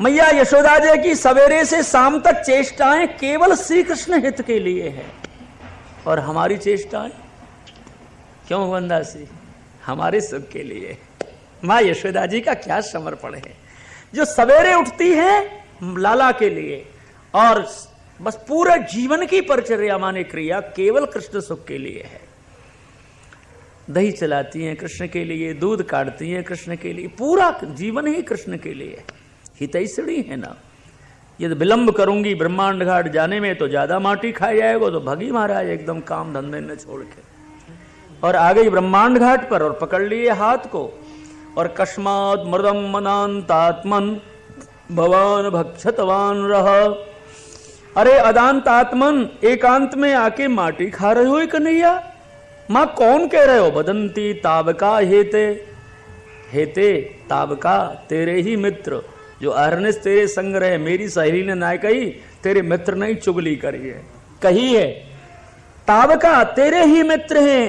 मैया यशोदा जी की सवेरे से शाम तक चेष्टाएं केवल श्री कृष्ण हित के लिए है। और हमारी चेष्टाएं क्यों वंदासी? हमारे सुख के लिए। माँ यशोदा जी का क्या समर्पण है, जो सवेरे उठती है लाला के लिए और बस पूरे जीवन की परिचर्या माने क्रिया केवल कृष्ण सुख के लिए है। दही चलाती हैं कृष्ण के लिए, दूध काटती हैं कृष्ण के लिए, पूरा जीवन ही कृष्ण के लिए। हितैषणी है ना। यदि विलंब करूंगी ब्रह्मांड घाट जाने में तो ज्यादा माटी खाई जाएगा, तो भगी महाराज एकदम काम धंधे न छोड़ के और आ गई ब्रह्मांड घाट पर और पकड़ लिए हाथ को और कस्मात् मृदम मनांतात्मन भवान भक्षतवान रह। अरे अदांतात्मन, एकांत में आके माटी खा रहे हो कन्हैया? मां कौन कह रहे हो? बदंती ताबका हेते, हेते ताबका तेरे ही मित्र, जो अहरनिश तेरे संग रहे। मेरी सहेली ने ना कही, तेरे मित्र ने ही चुगली करी है, कही है। ताबका तेरे ही मित्र हैं।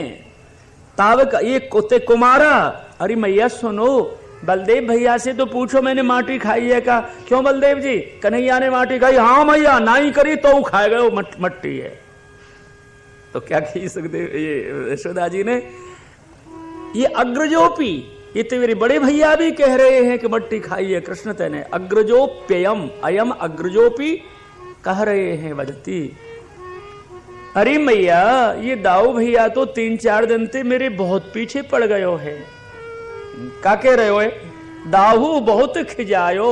ताबका ये कोते कुमारा। अरे मैया सुनो, बलदेव भैया से तो पूछो मैंने माटी खाई है का? क्यों बलदेव जी, कन्हैया ने माटी खाई? हाँ मैया, ना ही करी तो खाए गए, मट्टी है। तो क्या कही सुखदेव ये यशोदा जी ने? ये अग्रजोपी, ये तो मेरे बड़े भैया भी कह रहे हैं कि मट्टी खाई है कृष्ण तेने। अग्रजोप्ययम अयम अग्रजोपी कह रहे हैं वदती। अरे मैया, ये दाऊ भैया तो 3-4 दिन से मेरे बहुत पीछे पड़ गयो है। क्या कह रहे हो? दाहू बहुत खिजायो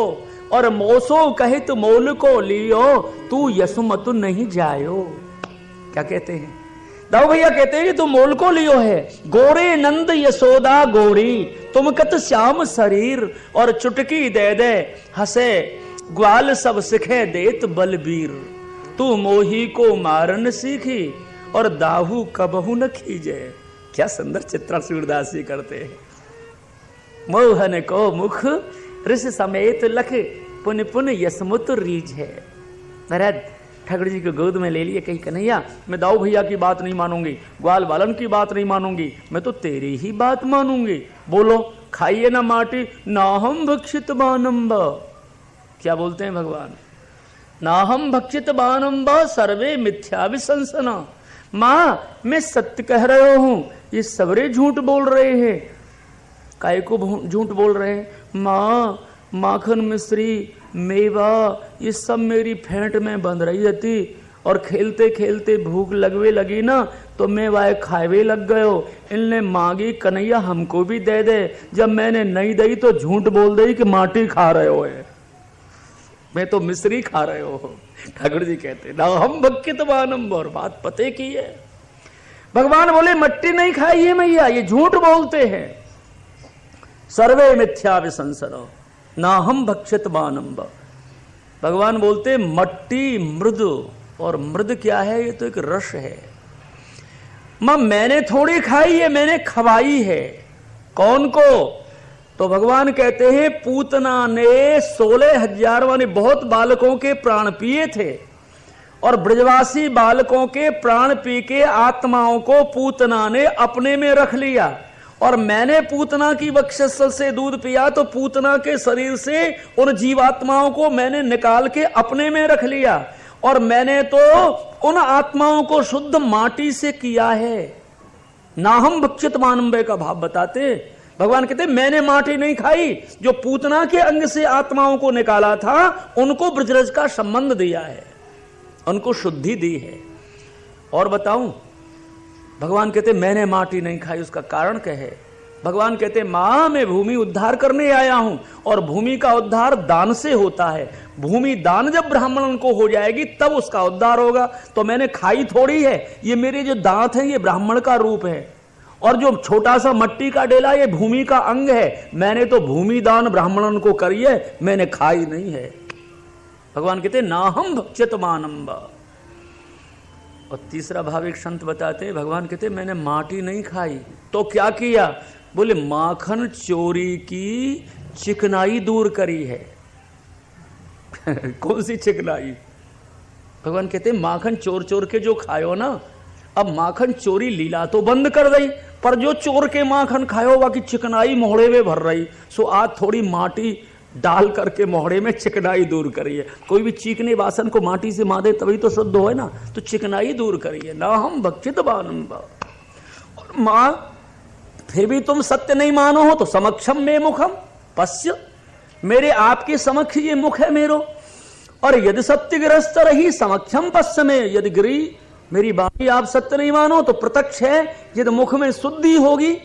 और मोसो कहे तो मोल को लियो, तू यसुमत नहीं जायो। क्या कहते हैं? दाऊ भैया कहते हैं कि तू मोल को लियो है। गोरे नंद यशोदा गोरी, तुम कत श्याम शरीर, और चुटकी दे दे हंसे ग्वाल सब सिखे देत बलबीर। तू मोही को मारन सीखी और दाहू कबहू न खीजे। क्या सुंदर चित्रण सूरदास जी करते हैं। मोहन को मुख ऋष समेत लख, पुन पुन यसमुत रीझ है। महाराज ठाकुर जी को गोद में ले लिए, कही कन्हैया मैं दाऊ भैया की बात नहीं मानूंगी, ग्वाल बालन की बात नहीं मानूंगी, मैं तो तेरी ही बात मानूंगी। बोलो, खाइए ना माटी, ना हम भक्षित बानम्ब। क्या बोलते हैं भगवान? ना हम भक्षित बानम्ब सर्वे मिथ्या विशंसना। माँ मैं सत्य कह रहा हूं, ये सबरे झूठ बोल रहे हैं। काय को झूठ बोल रहे हैं? माँ माखन मिश्री मेवा ये सब मेरी फेंट में बंध रही थी और खेलते खेलते भूख लगवे लगी ना, तो मैं वाय खावे लग गयो। इनने मांगी कन्हैया हमको भी दे दे, जब मैंने नहीं दी तो झूठ बोल दी कि माटी खा रहे हो है, मैं तो मिश्री खा रहे हो। ठाकुर जी कहते ना हम भक्षित बानम्ब, और बात पते की है। भगवान बोले मट्टी नहीं खाई है मैया, ये झूठ बोलते हैं। सर्वे मिथ्या विसंसनो ना हम भक्षित बानम्ब। भगवान बोलते मट्टी मृद, और मृद क्या है? ये तो एक रस है। मां मैंने थोड़ी खाई है, मैंने खवाई है। कौन को? तो भगवान कहते हैं पूतना ने 16,000 माने बहुत बालकों के प्राण पिए थे, और ब्रजवासी बालकों के प्राण पी के आत्माओं को पूतना ने अपने में रख लिया। और मैंने पूतना की बक्षस्थल से दूध पिया, तो पूतना के शरीर से उन जीवात्माओं को मैंने निकाल के अपने में रख लिया, और मैंने तो उन आत्माओं को शुद्ध माटी से किया है। ना हम भक्षित मानम्बे का भाव बताते भगवान कहते मैंने माटी नहीं खाई, जो पूतना के अंग से आत्माओं को निकाला था उनको ब्रजरज का संबंध दिया है, उनको शुद्धि दी है। और बताऊं, भगवान कहते मैंने माटी नहीं खाई, उसका कारण क्या है? भगवान कहते मां मैं भूमि उद्धार करने आया हूं, और भूमि का उद्धार दान से होता है। भूमि दान जब ब्राह्मण को हो जाएगी तब उसका उद्धार होगा। तो मैंने खाई थोड़ी है, ये मेरे जो दांत हैं ये ब्राह्मण का रूप है, और जो छोटा सा मट्टी का डेला ये भूमि का अंग है। मैंने तो भूमि दान ब्राह्मणन को करी है, मैंने खाई नहीं है। भगवान कहते ना हम भक्षित मानम्ब। और तीसरा भाव एक संत बताते हैं, भगवान कहते मैंने माटी नहीं खाई, तो क्या किया? बोले माखन चोरी की चिकनाई दूर करी है। कौन सी चिकनाई? भगवान कहते माखन चोर चोर के जो खायो ना, अब माखन चोरी लीला तो बंद कर दई, पर जो चोर के माखन खायो हुआ की चिकनाई मोहड़े में भर रही, सो आज थोड़ी माटी डाल करके मोहड़े में चिकनाई दूर करिए। कोई भी चीकने वासन को माटी से मादे तभी तो शुद्ध हो ना, तो चिकनाई दूर करिए। ना हम भक्षित बानम मां, फिर भी तुम सत्य नहीं मानो हो तो समक्षम में मुखम पश्य, मेरे आपके समक्ष ये मुख है मेरो। और यदि सत्य ग्रस्त रही समक्षम पश्य में, यदि गिरी मेरी बात आप सत्य नहीं मानो तो प्रत्यक्ष है, यदि मुख में शुद्धि होगी,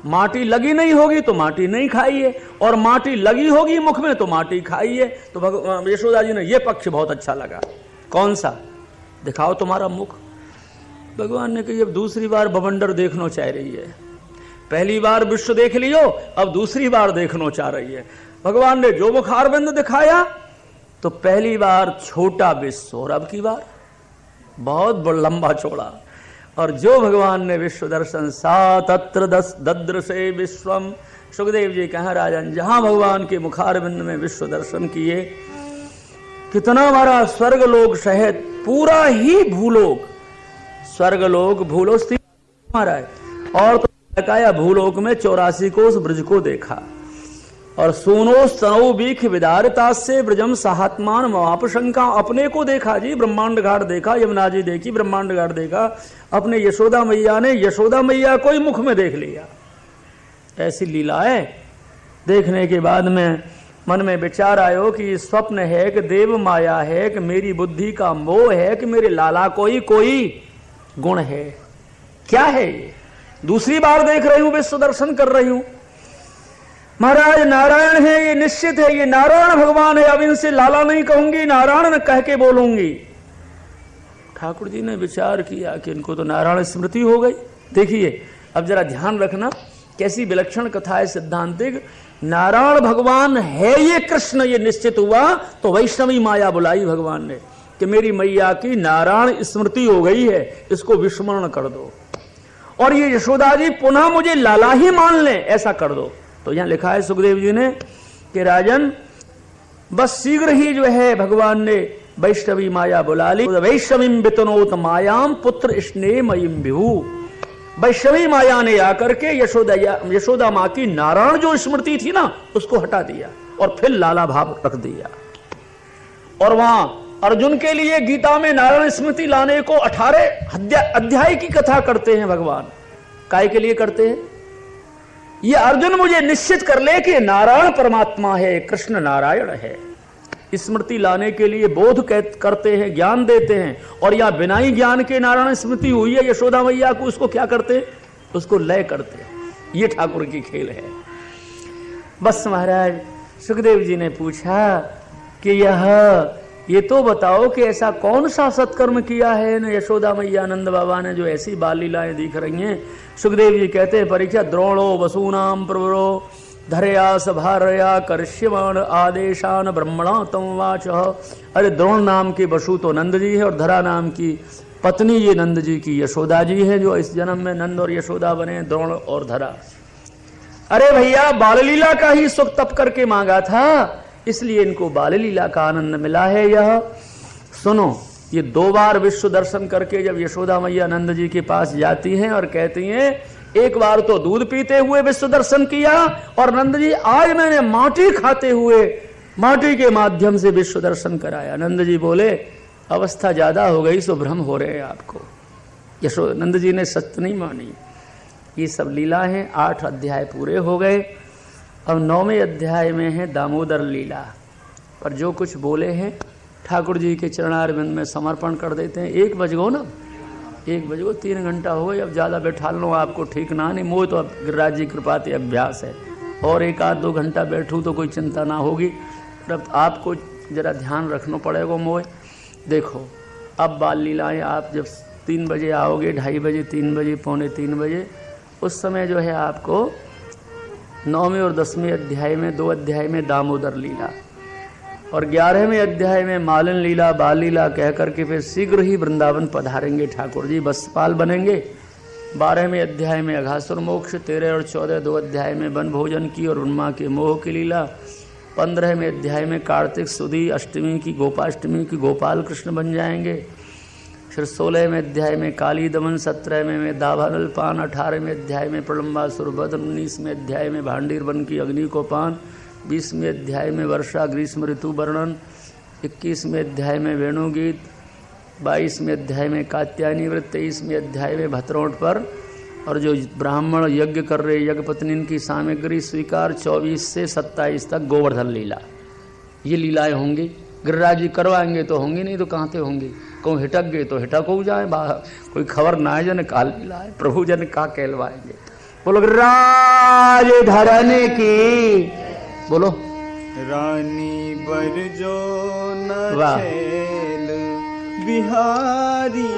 माटी लगी नहीं होगी तो माटी नहीं खाइए, और माटी लगी होगी मुख में तो माटी खाइए। तो यशोदा जी ने यह पक्ष बहुत अच्छा लगा। कौन सा? दिखाओ तुम्हारा मुख। भगवान ने कही अब दूसरी बार बवंडर देखना चाह रही है, पहली बार विश्व देख लियो, अब दूसरी बार देखना चाह रही है। भगवान ने जो मुखारविंद दिखाया तो पहली बार छोटा विश्व, और अब की बार बहुत लंबा चौड़ा। और जो भगवान ने विश्व दर्शन सा तत्र दद्रसे विश्वम, सुखदेव जी कहा राजन जहां भगवान के मुखारविंद में विश्व दर्शन किए, कितना बड़ा स्वर्गलोक सहित पूरा ही भूलोक, स्वर्गलोक भूलोक हमारा है। और तो काया भूलोक में 84 कोस ब्रज को देखा, और सोनो स्तनौ बीख विदारता से ब्रजम साहत्मान महापशंका, अपने को देखा जी, ब्रह्मांड घाट देखा, यमुना जी देखी, ब्रह्मांड घाट देखा, अपने यशोदा मैया ने यशोदा मैया को ही मुख में देख लिया। ऐसी लीलाएं देखने के बाद में मन में विचार आयो कि स्वप्न है कि देव माया है कि मेरी बुद्धि का मोह है कि मेरे लाला को ही कोई गुण है, क्या है ये? दूसरी बार देख रही हूं, विश्व दर्शन कर रही हूं। महाराज नारायण है, ये निश्चित है, ये नारायण भगवान है, अब इनसे लाला नहीं कहूंगी, नारायण कह के बोलूंगी। ठाकुर जी ने विचार किया कि इनको तो नारायण स्मृति हो गई। देखिए अब जरा ध्यान रखना, कैसी विलक्षण कथा है सिद्धांतिक। नारायण भगवान है ये कृष्ण, ये निश्चित हुआ तो वैष्णवी माया बुलाई भगवान ने कि मेरी मैया की नारायण स्मृति हो गई है, इसको विस्मरण कर दो, और ये यशोदा जी पुनः मुझे लाला ही मान ले, ऐसा कर दो। तो यहां लिखा है सुखदेव जी ने कि राजन बस शीघ्र ही जो है भगवान ने वैष्णवी माया बुला ली। वैष्णवीं वितनोत मायाम पुत्र स्नेहमयीं विभु, वैष्णवी माया ने आकर के यशोदा मां की नारायण जो स्मृति थी ना उसको हटा दिया और फिर लाला भाव रख दिया। और वहां अर्जुन के लिए गीता में नारायण स्मृति लाने को 18 अध्याय की कथा करते हैं भगवान। काय के लिए करते हैं? ये अर्जुन मुझे निश्चित कर ले कि नारायण परमात्मा है, कृष्ण नारायण है। स्मृति लाने के लिए बोध करते हैं, ज्ञान देते हैं, और यहां बिना ही ज्ञान के नारायण स्मृति हुई है यशोदा मैया को, उसको क्या करते? उसको लय करते। ये ठाकुर की खेल है। बस महाराज सुखदेव जी ने पूछा कि ये तो बताओ कि ऐसा कौन सा सत्कर्म किया है न यशोदा मैया नंद बाबा ने जो ऐसी बाल लीलाएं दिख रही हैं। सुखदेव जी कहते हैं परीक्षा द्रोणो वसूनाम प्रवरो धरया सभारया कर्ष्यमाण आदेशान ब्रह्मणा तम वाच। अरे द्रोण नाम के वसु तो नंद जी है, और धरा नाम की पत्नी ये नंद जी की यशोदा जी है, जो इस जन्म में नंद और यशोदा बने, द्रोण और धरा। अरे भैया बाल लीला का ही सुख तप करके मांगा था, इसलिए इनको बाल लीला का आनंद मिला है। यह सुनो, ये 2 बार विश्व दर्शन करके जब यशोदा मैया नंद जी के पास जाती हैं और कहती हैं एक बार तो दूध पीते हुए विश्व दर्शन किया, और नंद जी आज मैंने माटी खाते हुए माटी के माध्यम से विश्व दर्शन कराया। नंद जी बोले अवस्था ज्यादा हो गई सो भ्रम हो रहे हैं आपको। नंद जी ने सत्य नहीं मानी। ये सब लीला है। 8 अध्याय पूरे हो गए। अब 9वें अध्याय में है दामोदर लीला, पर जो कुछ बोले हैं ठाकुर जी के चरणारविंद में समर्पण कर देते हैं। 1 बज गो ना, 1 बज गो, 3 घंटा हो गए। अब ज़्यादा बैठा लो आपको ठीक ना नहीं, मोह तो अब गिरिराज जी कृपा से अभ्यास है, और 1-2 घंटा बैठूँ तो कोई चिंता ना होगी। अब आपको जरा ध्यान रखना पड़ेगा मोह। देखो अब बाल लीलाएँ आप जब 3 बजे आओगे, 2:30 बजे, 3 बजे, 2:45 बजे, उस समय जो है आपको 9वें और 10वें अध्याय में 2 अध्याय में दामोदर लीला, और 11वें अध्याय में मालन लीला, बाल लीला कह करके फिर शीघ्र ही वृंदावन पधारेंगे ठाकुर जी, वत्सपाल बनेंगे। 12वें अध्याय में अघासुर मोक्ष, 13 और 14 2 अध्याय में वन भोजन की और उन्मा के मोह की लीला। 15वें अध्याय में कार्तिक सुदी अष्टमी की, गोपाष्टमी की, गोपाल कृष्ण बन जाएंगे। फिर 16वें अध्याय में काली दमन, 17वें में दाभानल पान, 18वें अध्याय में प्रलंबासुर वध, 19वें अध्याय में भांडीर वन की अग्नि को पान, 20वें अध्याय में वर्षा ग्रीष्म ऋतु वर्णन, 21वें अध्याय में वेणुगीत, 22वें अध्याय में कात्यायनी व्रत, 23वें अध्याय में भतरोट पर और जो ब्राह्मण यज्ञ कर रहे यज्ञ पत्नी की सामग्री स्वीकार, 24 से 27 तक गोवर्धन लीला। ये लीलाएं होंगी। गिरिराज जी करवाएंगे तो होंगी, नहीं तो कहाँ से होंगी। कहूँ हिटक गए तो हिटक हो जाए, कोई खबर ना है जन काल लीलाए, प्रभु जन का कहलवाएंगे। बोलो गिरिराज धरने की, बोलो रानी बरजो न छेल बिहारी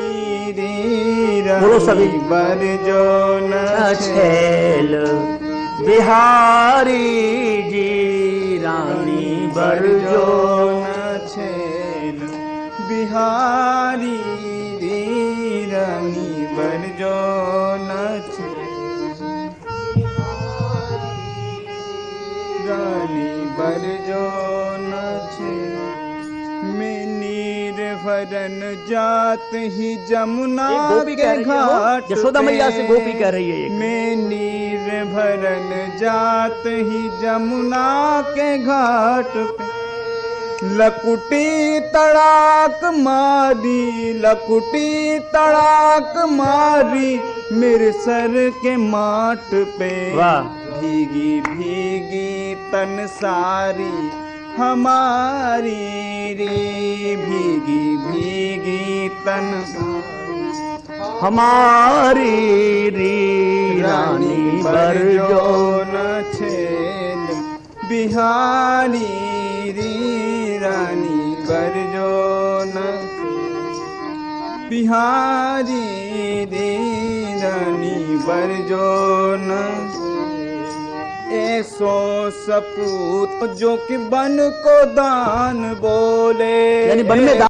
रे, बोलो सभी बरजो न छेल बिहारी जी, रानी बरजो न छेल बिहारी रे, रानी बरजो न छेल, रानी बरजो न छेल, मैं नीर भरन जात ही जमुना के घाट, यशोदा मैया से गोपी कह रही है। मैं नीर भरन जात ही जमुना के घाट पे, लकुटी तड़ाक मारी, लकुटी तड़ाक मारी मेरे सर के माट पे, भीगी भीगी तन सारी हमारी रे, भीगी भीगी तन हमारी री, रानी बरजो न छेल बिहारी री, रानी बरजो न बिहारी री, रानी बरजो न, ऐसो सपूत जो कि बन को दान बोले, यानी बन में दान